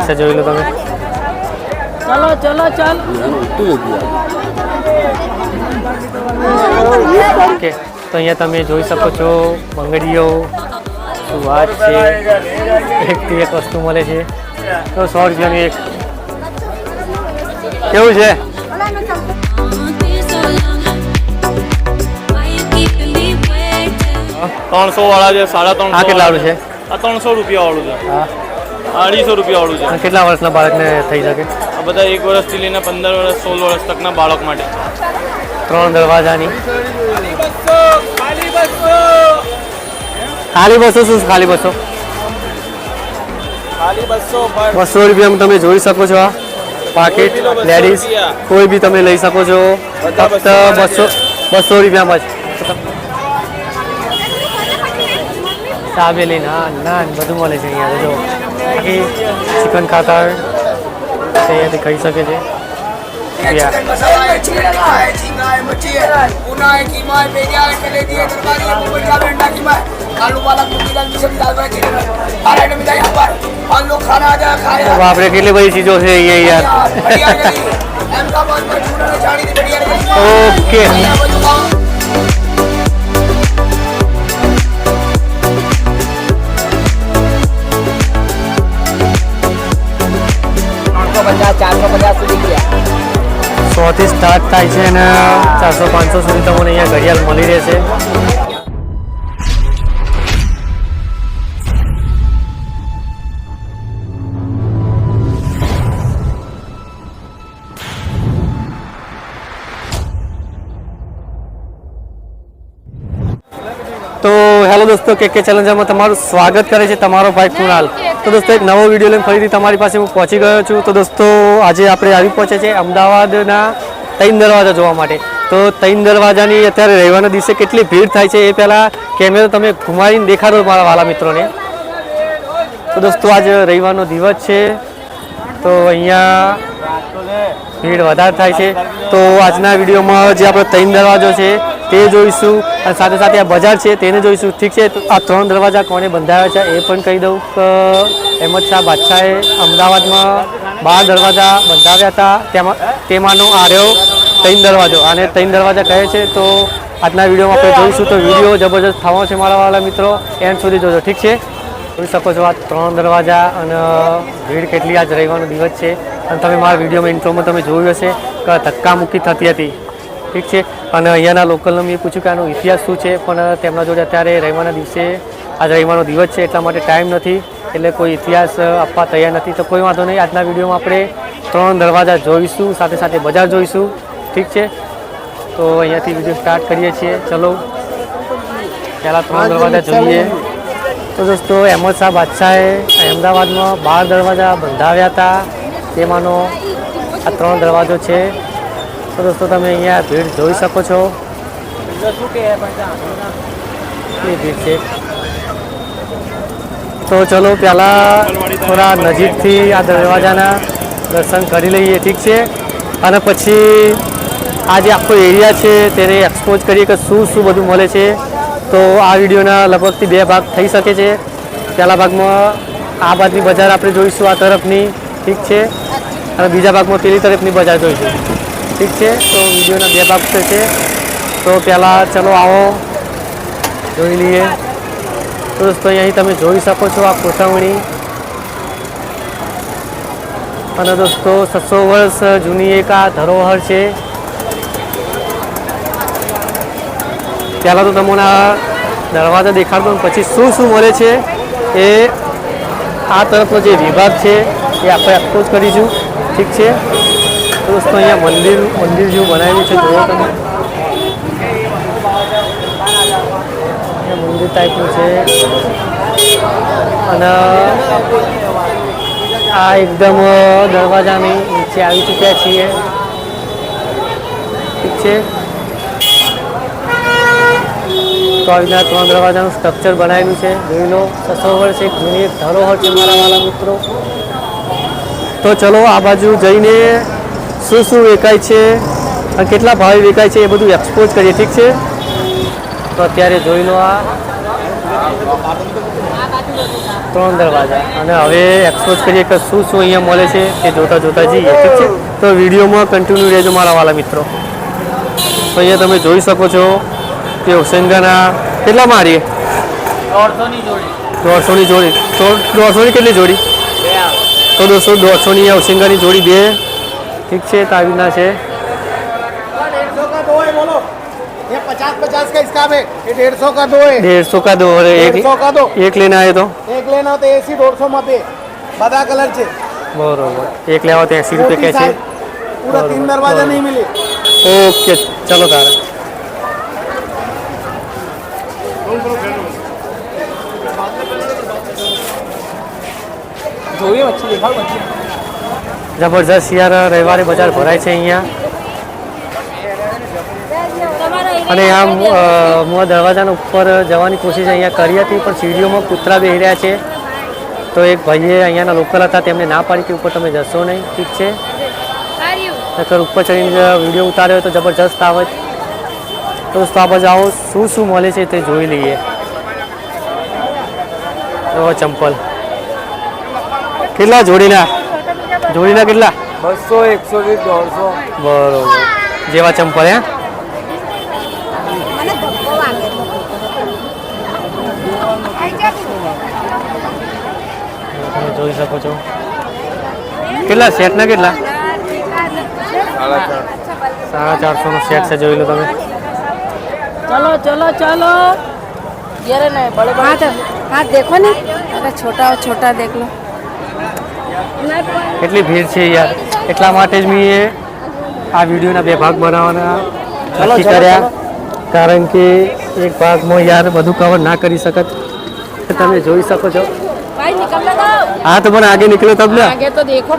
છે, જોઈ લો તમે. चलो चलो चल ઓકે, તો અહીંયા તમે જોઈ શકો છો બંગડીઓ, શું વાત છે, એકથી એક વસ્તુ મળે છે. તો 100 રૂપિયાની એક. કેવું છે? 300 વાળા છે, 350. આ કેટલા વાળું છે? આ 300 રૂપિયા વાળું છે. હા, 250 રૂપિયા વાળું છે. અને કેટલા વર્ષના બાળકને થઈ શકે? આ બધા 1 વર્ષથી લઈને 15 વર્ષ 16 વર્ષ તકના બાળક માટે. 3 દરવાજાની. ખાલી 200. શું ખાલી 200? ખાલી 200 200 રૂપિયામાં તમે જોઈ શકો છો. આ પાકીટ લેડીઝ કોઈ બી તમે લઈ શકો છો, ફક્ત 200 રૂપિયામાં જ. દાબેલી, નાન બધું મળે છે અહીંયા. જો બાકી ચિકન ખાતા હોય તો અહીંયાથી ખાઈ શકે છે. આપણે કેટલી બધી ચીજો છે અહીંયા યાર. ઓકે, થી સ્ટાર્ટ થાય છે અને 400-500 સુધી તમને અહીંયા ઘડિયાળ મળી રહેશે. તો હેલો દોસ્તો, કે ચેલેન્જરમાં તમારું સ્વાગત કરે છે તમારો ભાઈ કુણાલ. તો દોસ્તો, એક નવો વિડીયો લઈને ફરીથી તમારી પાસે હું પહોંચી ગયો છું. તો દોસ્તો, આજે આપણે આવી પહોંચ્યા છે અમદાવાદના 3 દરવાજા જોવા માટે. તો 3 દરવાજાની અત્યારે રવિવારના દિવસે કેટલી ભીડ થાય છે એ પહેલાં કેમેરો તમે ઘુમાવીને દેખાડો મારા વાલા મિત્રોને. તો દોસ્તો, આજે રવિવારનો દિવસ છે તો અહીંયા ભીડ વધારે થાય છે. તો આજના વિડીયોમાં જે આપણો 3 દરવાજો છે તે જોઈશું અને સાથે સાથે આ બજાર છે તેને જોઈશું. ઠીક છે, તો આ 3 દરવાજા કોને બંધાવ્યા છે એ પણ કહી દઉં કે અહેમદ શાહ બાદશાહે અમદાવાદમાં 12 દરવાજા બંધાવ્યા હતા. તેમાંનો આ રહ્યો 3 દરવાજો. આને 3 દરવાજા કહે છે. તો આજના વિડીયોમાં આપણે જોઈશું. તો વિડીયો જબરજસ્ત થવાનો છે મારા વાળા મિત્રો, એન્ડ સુધી જોજો. ઠીક છે, જોઈ શકો છો આ 3 દરવાજા અને ભીડ કેટલી. આજ રવિવારનો દિવસ છે અને તમે મારા વિડીયોમાં ઇન્ટ્રોમાં તમે જોયું હશે કે ધક્કામુક્કી થતી હતી. ઠીક છે, અને અહીંયાના લોકલને મેં પૂછ્યું કે આનો ઇતિહાસ શું છે, પણ તેમના જોડે અત્યારે રવિવારના દિવસે આજ રવિવારનો દિવસ છે એટલા માટે ટાઈમ નથી, એટલે કોઈ ઇતિહાસ આપવા તૈયાર નથી. તો કોઈ વાંધો નહીં, આજના વિડીયોમાં આપણે 3 દરવાજા જોઈશું, સાથે સાથે બજાર જોઈશું. ઠીક છે, તો અહીંયાથી વિડીયો સ્ટાર્ટ કરીએ છીએ. ચલો પહેલાં 3 દરવાજા જોઈએ. તો દોસ્તો, અહેમદ શાહ બાદશાહે અમદાવાદમાં 12 દરવાજા બંધાવ્યા હતા. તેમાંનો આ 3 દરવાજો છે. તો દોસ્તો, તમે અહીંયા ભીડ જોઈ શકો છો, કેટલી ભીડ છે. તો ચલો પહેલાં થોડા નજીકથી આ દરવાજાના દર્શન કરી લઈએ. ઠીક છે, અને પછી આ જે આખો એરિયા છે તેને એક્સપોઝ કરીએ કે શું શું બધું મળે છે. તો આ વિડીયોના લગભગથી 2 ભાગ થઈ શકે છે. પહેલા ભાગમાં આ બાજુની બજાર આપણે જોઈશું, આ તરફની. ઠીક છે, અને બીજા ભાગમાં પેલી તરફની બજાર જોઈશું. ઠીક છે, તો વિડીયોના 2 ભાગ થશે. તો પહેલાં ચલો આવો જોઈ લઈએ. તો દોસ્તો, અહીં તમે જોઈ શકો છો આ કોઠવણી, અને દોસ્તો 600 વર્ષ જૂની એક આ ધરોહર છે. પહેલાં તો તમને આ દરવાજા દેખાડતો પછી શું શું મળે છે એ આ તરફનો જે વિભાગ છે એ આપણે એક્સપોઝ કરીશું. ઠીક છે, તો દોસ્તો અહીંયા મંદિર જેવું બનાવેલું છે, જુઓ તમે. મંદિર ટાઈપનું છે અને આ એકદમ દરવાજાની નીચે આવી ચૂક્યા છીએ. ઠીક છે, તો આવી રીતના 3 દરવાજાનું સ્ટ્રક્ચર બનાવેલું છે. જોઈ લો, 600 વર્ષ એક જૂની એક ધરોહર છે મારા વાલા મિત્રો. તો ચલો આ બાજુ જઈને શું શું વેચાય છે અને કેટલા ભાવે વેચાય છે એ બધું એક્સપોઝ કરીએ. ઠીક છે, તો અત્યારે જોઈ લો આ 3 દરવાજા. અને હવે એક્સપ્લોર કરીએ કે શું શું અહીંયા મળે છે તે જોતા જોતા જઈએ. ઠીક છે, તો વિડીયોમાં કન્ટિન્યુ રહેજો મારા વાલા મિત્રો. તો અહીંયા તમે જોઈ શકો છો કે ઓશેંગાના કેટલા મારીએ 150 ની જોડી. 150 ની જોડી. તો 150 ની કેટલી જોડી? તો દોસ્તો 150 ની ઓશેંગાની જોડી 2. ઠીક છે, તો આવી રીતના છે. 150 का 2 है बोलो. ये 50-50 का इसका है. ये 150 का 2 है. 150 का 2 और 150 का 2. એક લેના આવે તો एक लेना हो तो एसी 150 में पे. બધા કલર છે. બરોબર. એક લેવા તો 80 રૂપિયા કહે છે. पूरा 3 दरवाजा नहीं मिले. ઓકે, ચલો તારે. જોઈએ મચ્છી દેખાવ મચ્છી જબરજસ્ત યાર, રવિવારે બજાર ભરાય છે અહીંયા. અને આમ હું આ દરવાજાના ઉપર જવાની કોશિશ અહીંયા કરી હતી, પણ સીડીઓમાં કૂતરા બેહી રહ્યા છે. તો એક ભાઈએ અહીંયાના લોકલ હતા, તેમને ના પાડી કે ઉપર તમે જશો નહીં. ઠીક છે, નકર ઉપર ચડીને વિડીયો ઉતાર્યો તો જબરજસ્ત આવે. તો દોસ્તો આ બાજુ આવો, શું શું મળે છે તે જોઈ લઈએ. તો ચંપલ કેટલા જોડીના? જોડીના કેટલા? 200 120 150. બરોબર. જેવા ચંપલ હે. તમે જોઈ શકો છો કેટલા સેટના કેટલા? 450 નો સેટ છે, જોઈ લો તમે. चलो चलो चलो ये रे नहीं बड़े हाँ तो हाँ देखो ना अगर छोटा और छोटा देख लो કેટલી ભીડ છે યાર, એટલા માટે જ મેં આ વિડીયોના 2 ભાગ બનાવવાના નક્કી કર્યા. કારણ કે એક ભાગમાં યાર બધું કવર ના કરી શકત. તમે જોઈ શકો છો. भाई निकलने दो હા તો પણ આગે નીકળ્યો તબ ને. आगे तो देखो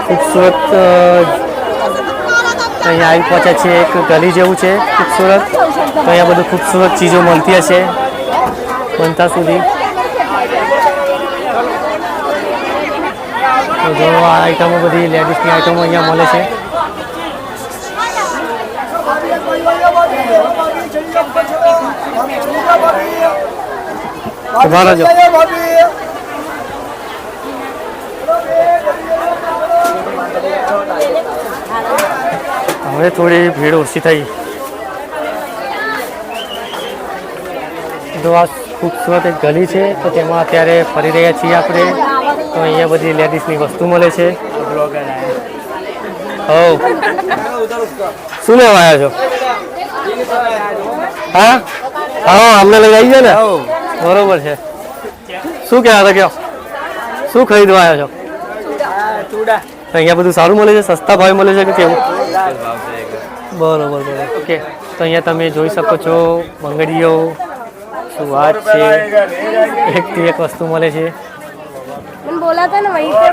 ખૂબસૂરત અહીંયા આવી પહોંચ્યા છે. એક ગલી જેવું છે ખૂબસૂરત. તો અહીંયા બધું ખૂબસૂરત ચીજો મળતી હશે બનતા સુધી. તો જો આ આઈટમો બધી લેડીઝની આઈટમો અહીંયા મળે છે. ઉભા રહેજો. હવે થોડી ભીડ ઓછી થઈ. તો આ ખૂબસૂરત એક ગલી છે, તો તેમાં અત્યારે ફરી રહ્યા છીએ આપણે. તો અહીંયા બધી લેડીઝની વસ્તુ મળે છે. હો, શું લેવા આવ્યા છો? હા હા, અમને લઈ આવી છે ને. બરોબર છે. શું કહેવા હતા, કયો શું ખરીદવા આવ્યા છો? चूड़ा તો અહીંયા બધું સારું મળે છે, સસ્તા ભાવે મળે છે કે કેવું? બરોબર બરોબર. ઓકે, તો અહીંયા તમે જોઈ શકો છો બંગડીઓ. શું વાત છે, એકથી એક વસ્તુ મળે છે. मैंने बोला था ना वहीं पे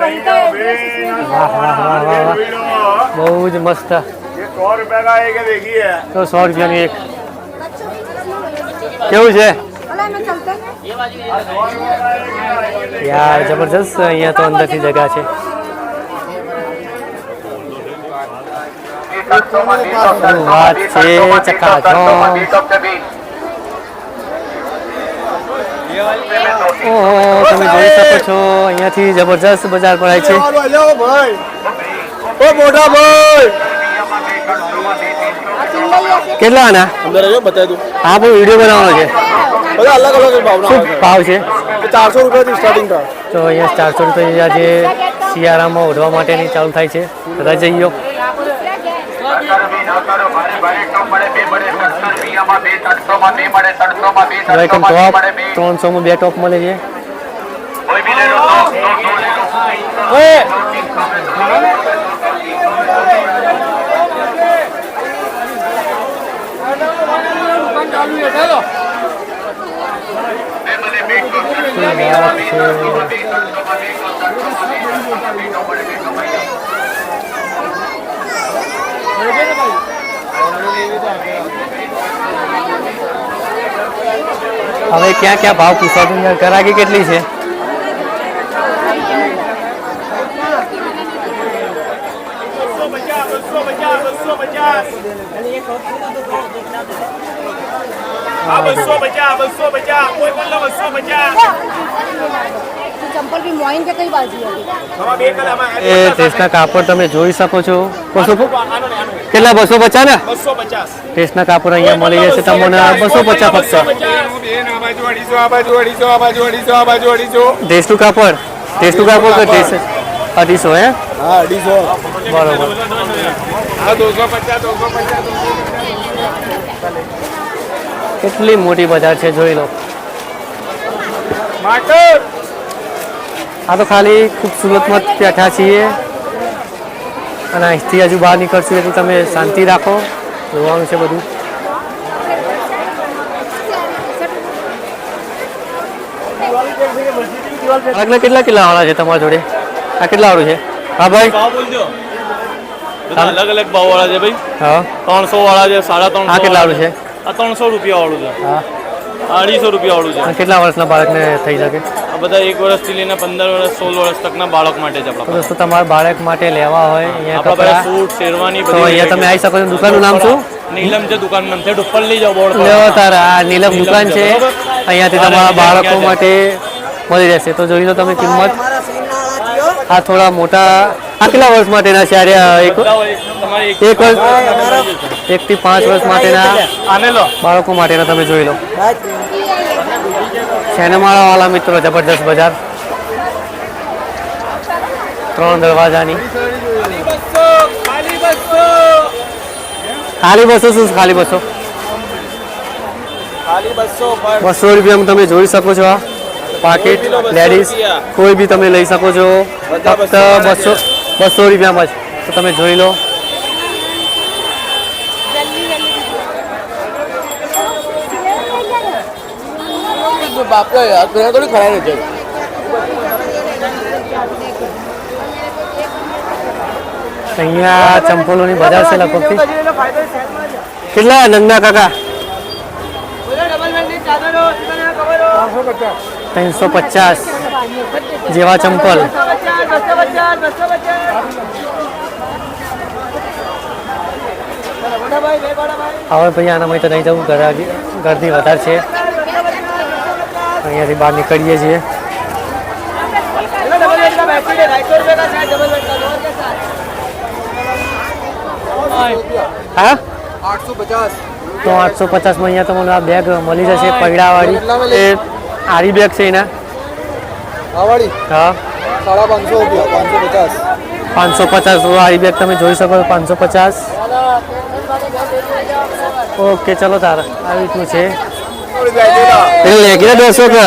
एड्रेस इसमें વાહ વાહ વાહ વાહ વાહ, બહુ જ મસ્ત. ये 100 रुपए का एक है, देखिए. તો 100 રૂપિયાની એક. કેવું છે बोला मैं चलते हैं યાર? જબરજસ્ત. અહીંયા તો અંદરથી જગા છે. શું વાત છે, ચકાચોમ. ઓહો, તમે જોઈ શકો છો અહીંયાથી જબરજસ્ત બજાર ભરાય છે. लो भाई. ओ मोटा भाई. કેટલા આના? अंदर आइए, बता दूं. હા, પણ વિડીયો બનાવવાનો છે. બધા अलग अलग भावना શું ભાવ છે? 400 रुपए થી સ્ટાર્ટિંગ था. તો અહીંયા 400 રૂપિયા જે શિયાળામાં ઓઢવા માટેની ચાલુ થાય છે. રજૈયો. આઈટમ ટોપ 300 માં 2 ટોપ મળે છે. હવે ક્યાં ક્યાં ભાવ પૂછવા? ગરાગી કેટલી છે? चंपल भी मोइन के कई बाजी है એ ટેસ્ટના કાપડ તમે જોઈ શકો છો. કેટલા 250 ને? 250 ટેસ્ટના કાપડ અહીંયા મળી જશે તમને 250 ફક્ત. ટેસ્ટનું કાપડ કે ટેસ્ટ 250 હે? हाँ 250 બરોબર. हाँ 250 કેટલી મોટી બજાર છે જોઈ લો. આ તો ખાલી ખૂબસૂરતમાં જ બેઠા છીએ અને અહીંથી હજુ બહાર નીકળશું એટલે તમે શાંતિ રાખો, જોવાનું છે બધું. આગળ કેટલા કિલ્લા વાળા છે તમારા જોડે? આ કેટલા વાળું છે? હા ભાઈ. ભાવ બોલજો. બધા અલગ અલગ ભાવ વાળા છે ભાઈ. હા 300 વાળા છે, 350. આ કેટલા વાળું છે? આ 300 રૂપિયા વાળું છે. હા 250 રૂપિયા વાળું છે. અને કેટલા વર્ષના બાળકને થઈ શકે? આ બધા 1 વર્ષથી લઈને 15 વર્ષ 16 વર્ષ તકના બાળક માટે છે તો આપણા દોસ્તો તમારા બાળક માટે લેવા હોય અહીંયા આપણા પાસે કપડાં સૂટ શેરવાની તો અહીંયા તમે આવી શકો છો. દુકાનનું નામ શું? નીલમ છે દુકાનનું નામ. છે ઉપર લઈ જાઓ બોર્ડ પર. લેવો તારા આ નીલમ દુકાન છે. અહીંયાથી તમારા બાળકો માટે મળી રહેશે. તો જોઈ લો તમે કિંમત. આ થોડા મોટા આ કેટલા વર્ષ માટેના છે? એક તમારે એક વર્ષ 1 થી 5 વર્ષ માટેના આને લો. બાળકો માટેના તમે જોઈ લો. છેનમાળા વાળા મિત્રો જબરજસ્ત બજાર 3 દરવાજાની. ખાલી 200 શું? ખાલી 200 200 રૂપિયામાં તમે જોઈ શકો છો. આ પાકેટ લેડીઝ કોઈ બી તમે લઈ શકો છો ફક્ત 200 રૂપિયામાં જ. તો તમે જોઈ લો. બાપરે યાર તો થોડી ખરાઈ છે. અહીંયા ચંપલોની બજાર છે લગભગથી. કેટલા નંગના કાકા? 350 જેવા ચંપલ. હવે ભાઈ આનામાં તો નહીં જવું, ગરદી વધારે છે. અહીંયાથી બહાર નીકળીએ છીએ. હા 850 તો 850 માં અહીંયા તમને આ બેગ મળી જશે પૈડાવાળી. એ આરી બેગ છે એના. आवाड़ी હા 550 रुपया 550 550 આરી બેગ તમે જોઈ શકો છો. 550. ઓકે ચલો તાર આવી રીતનું છે. એટલે લેગીને 200 કે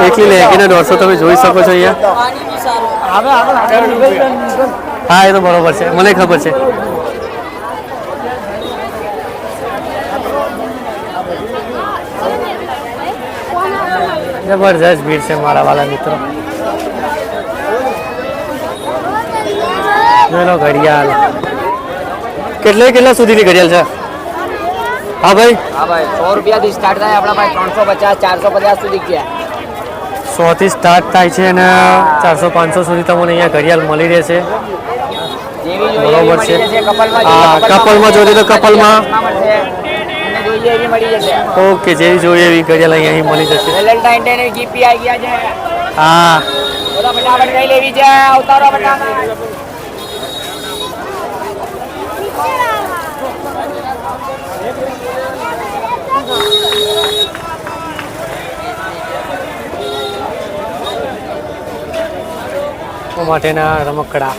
એકલી લેગીને 150 તમે જોઈ શકો છો અહીંયા. હા એ તો બરોબર છે, મને ખબર છે. જબરજસ્ત ભીડ છે મારા વાલા મિત્રો. જોઈ લો ઘડિયાળ. કેટલા સુધીની ઘડિયાળ છે? હા ભાઈ. હા ભાઈ 100 રૂપિયાથી સ્ટાર્ટ થાય આપણા ભાઈ 350 450 સુધી ગયા. 100 થી સ્ટાર્ટ થાય છે અને 400 500 સુધી તમને અહીંયા ઘડિયાળ મળી રહેશે. બરોબર છે. હા કપલમાં જોઈએ તો કપલમાં ઓકે જેવી જોઈએ એવી ઘડિયાળ અહીંયા મળી જશે. વેલેન્ટાઇન ડે ની ગિફ્ટ આવી ગયા છે. હા બધા ફટાફટ કઈ લેવી છે? ઉતારો ફટાફટ. માટેના રમકડા.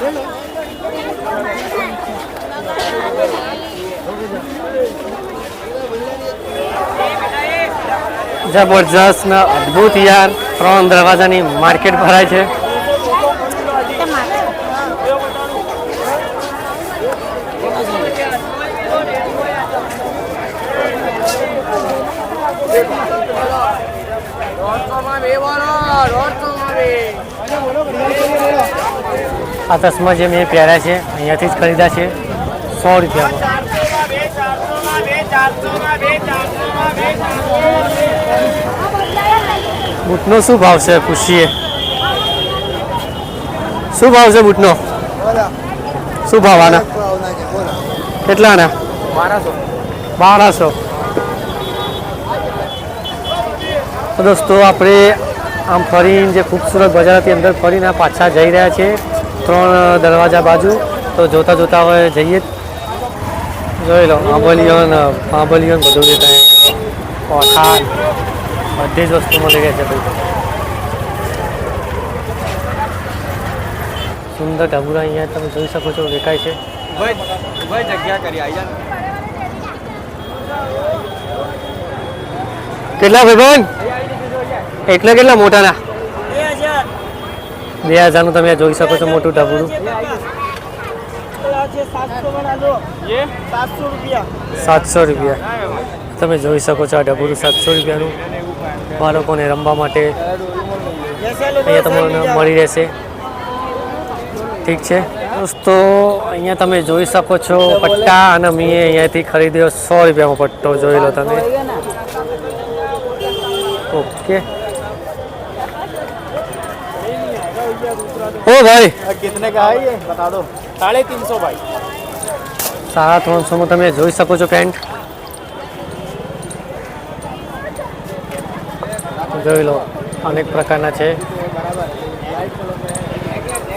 જબરજસ્ત ને અદ્ભુત યાર. 3 દરવાજાની માર્કેટ ભરાય છે. આ ચશ્મા જે મેં પહેર્યા છે અહીંયાથી જ ખરીદ્યા છે 100 રૂપિયામાં. બૂટનો શું ભાવ છે પૂછીએ? શું ભાવ છે બૂટનો? શું ભાવ આના કેટલાના 1200 તો દોસ્તો આપણે આમ ફરીને જે ખૂબસૂરત બજારથી અંદર ફરીને પાછા જઈ રહ્યા છીએ 3 દરવાજા બાજુ તો જોતા જોતા હવે જઈએ જોઈ લો આંબલિયન બધું જે થાય કોઠાન બધી જ વસ્તુ મળી રહે છે ભાઈ સુંદર ઢબુરા અહીંયા તમે જોઈ શકો છો દેખાય છે જગ્યા કરી આવી જાય કેટલા ભાઈબંધ એટલે કેટલા મોટાના 2000 નું તમે જોઈ શકો છો મોટું ઢબુરું 700 રૂપિયા તમે જોઈ શકો છો આ ઢબુરું 700 રૂપિયાનું બાળકોને રમવા માટે અહીંયા તમને મળી રહેશે ઠીક છે દોસ્તો અહીંયા તમે જોઈ શકો છો પટ્ટા અને મેં અહીંયાથી ખરીદ્યો 100 રૂપિયામાં પટ્ટો જોઈ લો તમે ओके ओ भाई कितने का है ये बता दो 350 भाई 350 में તમે જોઈ શકો છો પેન્ટ જોઈ લો અનેક પ્રકારના છે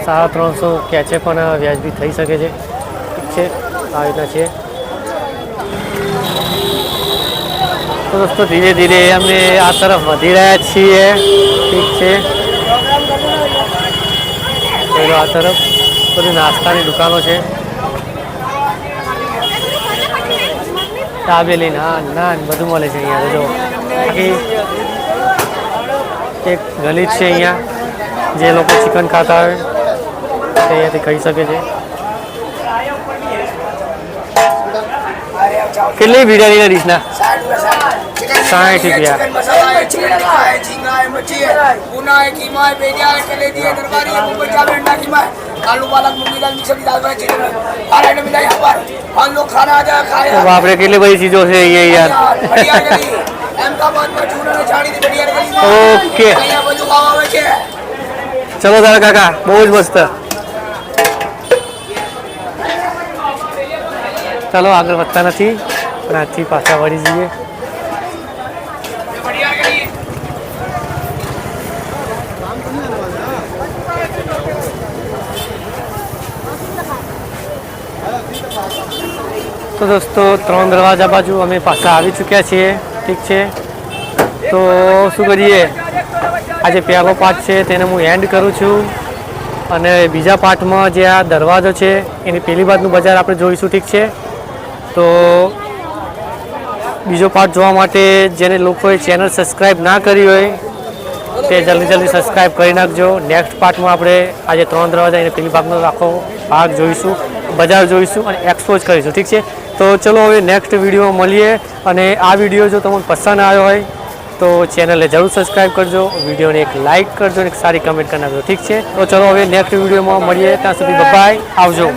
350 કે છે પણ વ્યાજબી થઈ શકે છે ઠીક છે આ રીતના છે તો દોસ્તો ધીરે ધીરે અમે આ તરફ વધી રહ્યા છીએ ઠીક છે આ તરફ બધી નાસ્તાની દુકાનો છે દાબેલી નાન બધું મળે છે અહીંયા જો બાકી એક ગલી છે અહીંયા જે લોકો ચિકન ખાતા હોય તે અહીંયાથી ખાઈ શકે છે કેટલી બિરયાનીના ડીશના 60 રૂપિયા બાપરે કેટલી બધી ચીજો છે અહીંયા યાર ઓકે ચલો તારા કાકા બહુ જ મસ્ત ચાલો આગળ વધતા નથી પણ આજથી પાછા વળી જઈએ તો દોસ્તો 3 દરવાજા બાજુ અમે પાછા આવી ચૂક્યા છીએ ઠીક છે તો શું કરીએ આજે પહેલો પાર્ટ છે તેને હું એન્ડ કરું છું અને બીજા પાર્ટમાં જે આ દરવાજો છે એની પેલી બાજુનું બજાર આપણે જોઈશું ઠીક છે તો બીજો પાર્ટ જોવા માટે જેને લોકોએ ચેનલ સબસ્ક્રાઈબ ના કરી હોય તે જલ્દી સબસ્ક્રાઈબ કરી નાખજો નેક્સ્ટ પાર્ટમાં આપણે આજે 3 દરવાજા એને પેલી ભાગનો આખો ભાગ જોઈશું બજાર જોઈશું અને એક્સપોઝ કરીશું ઠીક છે તો ચલો હવે નેક્સ્ટ વિડીયોમાં મળીએ અને આ વિડીયો જો તમને પસંદ આવ્યો હોય તો ચેનલને જરૂર સબસ્ક્રાઈબ કરજો વિડીયોને એક લાઇક કરજો અને એક સારી કમેન્ટ કરી નાખજો ઠીક છે તો ચલો હવે નેક્સ્ટ વિડીયોમાં મળીએ ત્યાં સુધી બાય આવજો